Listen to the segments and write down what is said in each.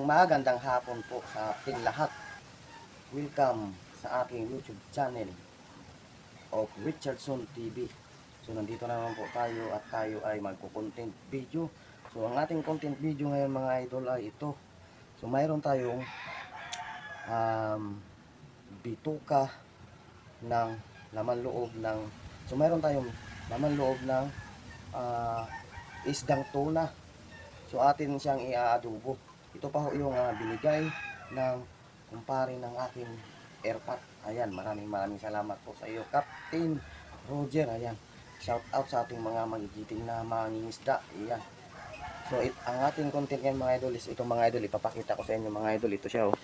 Magandang hapon po sa ating lahat. Welcome sa aking YouTube channel of Richardson TV. So nandito na naman po tayo at tayo ay magko-content video. So ang ating content video ngayon mga idol ay ito. So mayroon tayong bituka ng laman loob ng isdang tuna. So atin siyang i-aadobo. Ito pa ho yung binigay ng kumpare ng aking airpat. Ayan, maraming salamat po sa iyo, Captain Roger. Ayan, shout out sa ating mga magigiting na mangingisda. Ayan. So ang ating content ngayon mga idol is ito mga idol, ipapakita ko sa inyo mga idol. Ito siya oh.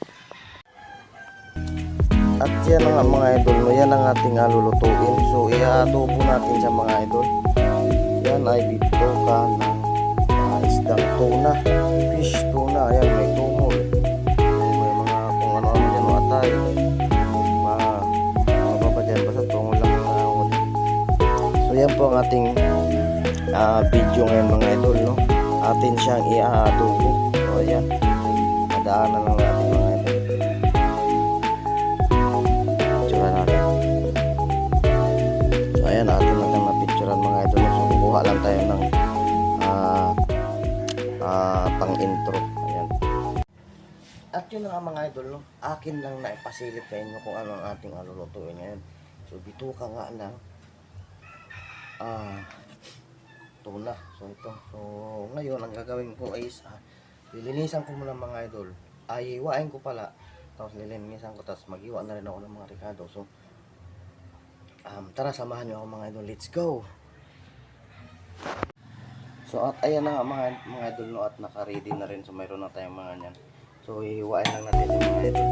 At yan nga mga idol, no, yan ang ating lulutuin. So i-adobo natin siya mga idol. Yan ay bituka ng isdang tuna, fish tuna. Ayan, may tumol, may mga kung ano-ano dyan, atay, mga pa dyan, basta tungol lang mga. So yan po ang ating video ngayon mga idol, no? Atin siyang i-adobo. So ayan, madaanan lang natin mga idol. Picturean natin. So ayan, atin lang na picturean mga idol. So kukuha lang tayo ng pang intro. Ayan. At yun nga mga idol, no? Akin lang na ipasilip sa inyo kung ano ang ating lulutuin ngayon. So bituka nga ng tuna. So ito. So ngayon ang gagawin ko is lilinisan ko muna mga idol. Ay iwain ko pala. Tapos lilinisan ko, tapos magiwa na rin ako ng mga ricado. So tara samahan niyo ako mga idol. Let's go. So at ayan na nga mga idol, no, at naka-ready na rin. So mayroon na tayong mga nyan. So hihiwain lang natin yung mga idol.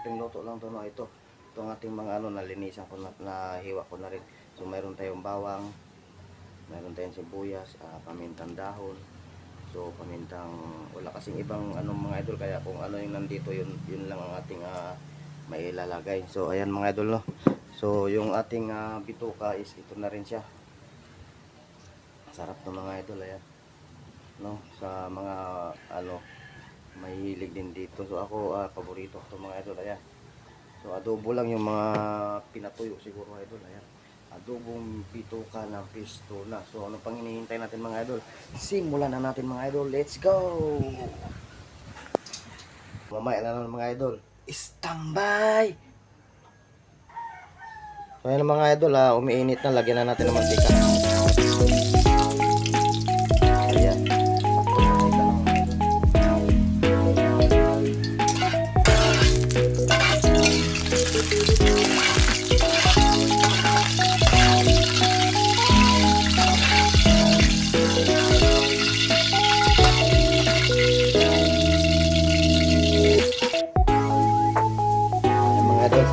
simpleng luto lang to, no. Ito ang ating mga ano, nalinisan ko na, nahiwa ko na rin. So mayroon tayong bawang, mayroon tayong sibuyas, pamintang dahon. So pamintang, wala kasing ibang anong mga idol, kaya kung ano yung nandito, yun lang ang ating mailalagay. So ayan mga idol, no. So yung ating bituka is ito na rin siya. Sarap ng mga idol, ayan, no, sa mga ano mahilig din dito. So ako paborito ko mga idol, ayan. So adobo lang yung mga pinatuyo siguro idol, ayan. Adobong bituka ng pisto na. So ano pang hinihintay natin mga idol? Simulan na natin mga idol. Let's go! Mamaya na naman mga idol. Standby! So ayan mga idol, umiinit na. Lagyan na natin ng mantika. Ayan.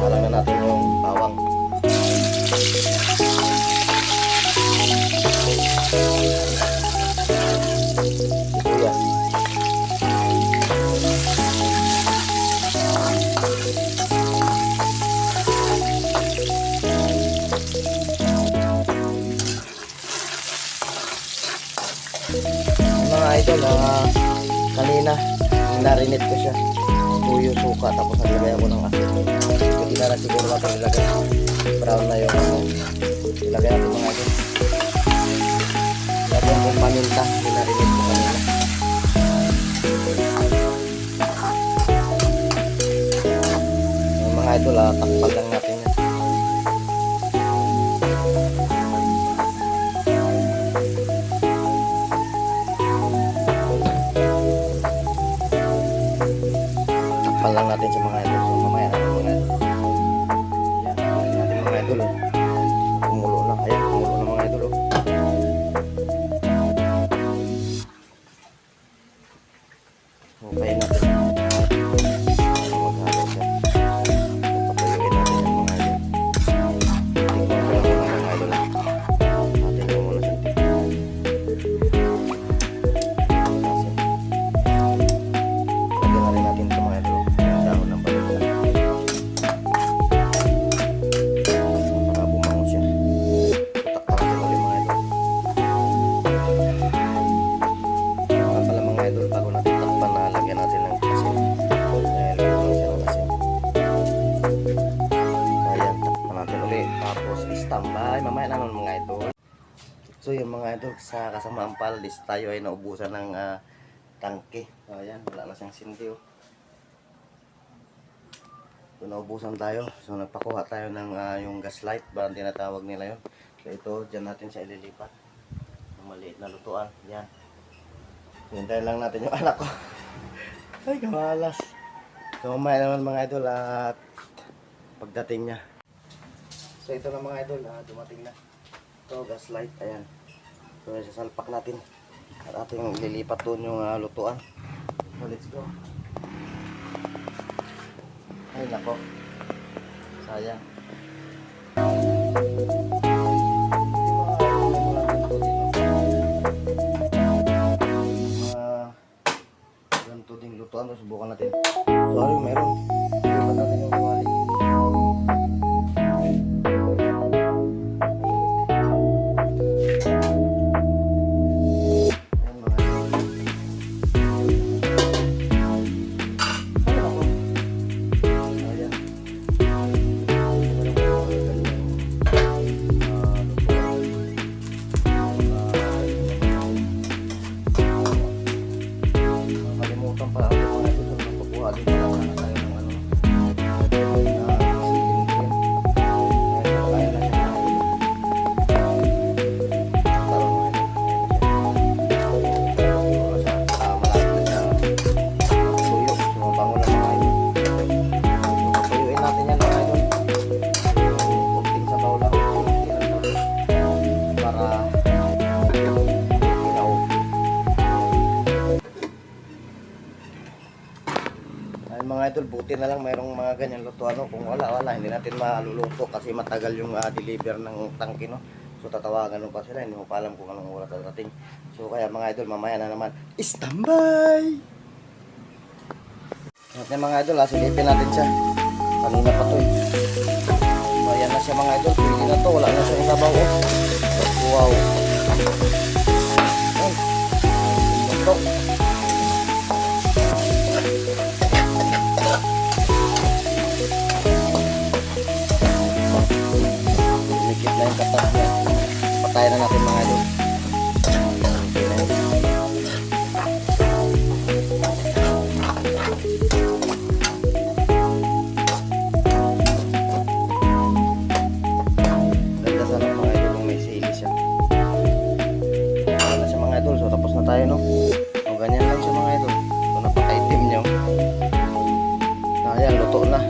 Salang na natin yung bawang. Sibuyas. Mga idol, kanina narinit ko siya. Tuyo, suka, tapos naglagay ako ng asin. Hindi na siguro natin ilagay. Brown na yung ano. Ilagay natin mga asin. Ilagay kong paminta. Pinarinig ko kanina. Yung mga idol, takpan lang natin yan. Takpan lang natin sa mga idol. So mamaya na mga idol. Ayan, natin mga idol. Kumulo na. Ayan, kumulo na mga idol. Okay natin. Maghalo siya. Papayuin natin yan mga idol. Tingnan ko lang muna mga idol. Natin lang muna siya. Lagyan na rin natin ito mga idol. Yung dahon ng paminta. Para bumango siya. Takpan natin ulit mga idol. Mga pala mga idol, bago natin takpan na lagyan natin ng asin. Ayan, lagyan lang siya ng asin. Ayan, takpan natin ulit. Tapos standby. Mamaya na naman mga idol. So yung mga idol, sa kasamaan paladis tayo ay naubusan ng tangke. Ayan, wala na siyang sindi. So naubusan tayo. So nagpakuha tayo ng yung gas light ba ang tinatawag nila yun. So ito, dyan natin siya ililipat. Yung maliit na lutuan. Yan. So hintayin lang natin yung anak ko. Ay, kamalas. So mamaya naman mga idol at pagdating niya. So ito na mga idol, dumating na. Ito, gas light. Ayan. So sasalpak natin. At ating ililipat doon yung lutuan. So let's go. Ay nako. Sayang. Ganito ding lutuan. Subukan natin. Sorry, meron. Subukan natin yung kawali. Mga idol, buti na lang mayroong mga ganyan luto. Ano, kung wala, hindi natin maluluto kasi matagal yung deliver ng tangke, no? So tatawagan mo pa sila, hindi mo pa alam kung anong oras darating. So kaya mga idol, mamaya na naman, standby! At yung mga idol, silipin natin siya. Kanina pa to eh. So ayan na siya mga idol, pwede na to, wala na siyang sabaw. Oh. Wow! Ay, ito. Likit na yung katas niya. Patayin na natin mga idol. Okay na yun. Ganda sana mga idol kung may sili siya. Ayan na siya mga idol. So tapos na tayo, no? So ganyan lang siya mga idol. So napakaitim niya. Ayan, luto na.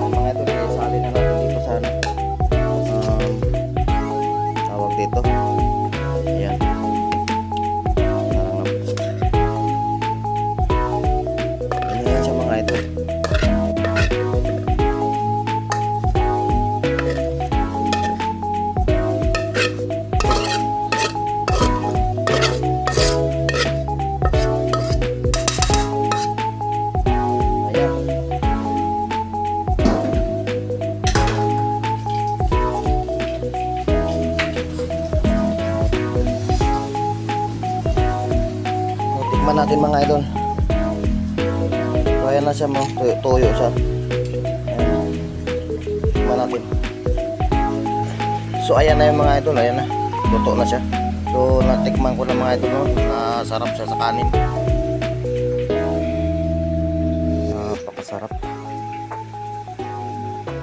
Mga idol, isali na natin dito sana. Tawag dito. Ayan. Parang ganyan siya mga idol. Tikman natin mga idol. So ayan na siya mo, tuyo siya. Ayan. Tikman natin. So ayan na yung mga idol, ayan na. Luto na siya. So natikman ko na mga idol, no? Sarap siya sa kanin. Napakasarap.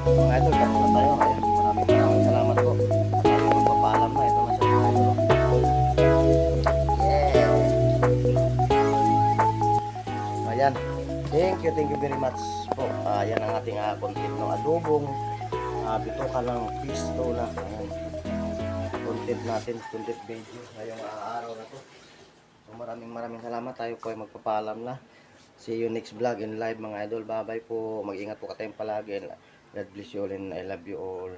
Mga idol, tapos na tayo. Ayan. Maraming salamat po. Tayo magpapaalam na. Ito na siya mga idol. Ayan. Thank you very much po. Ayan ang ating content ng adobong bituka ng pistola. Ayan. Content natin, content video ngayong araw na to. So maraming salamat. Tayo po ay magpapaalam na. See you next vlog and live mga idol. Bye bye po. Mag-ingat po katayong palagi. God bless you all and I love you all.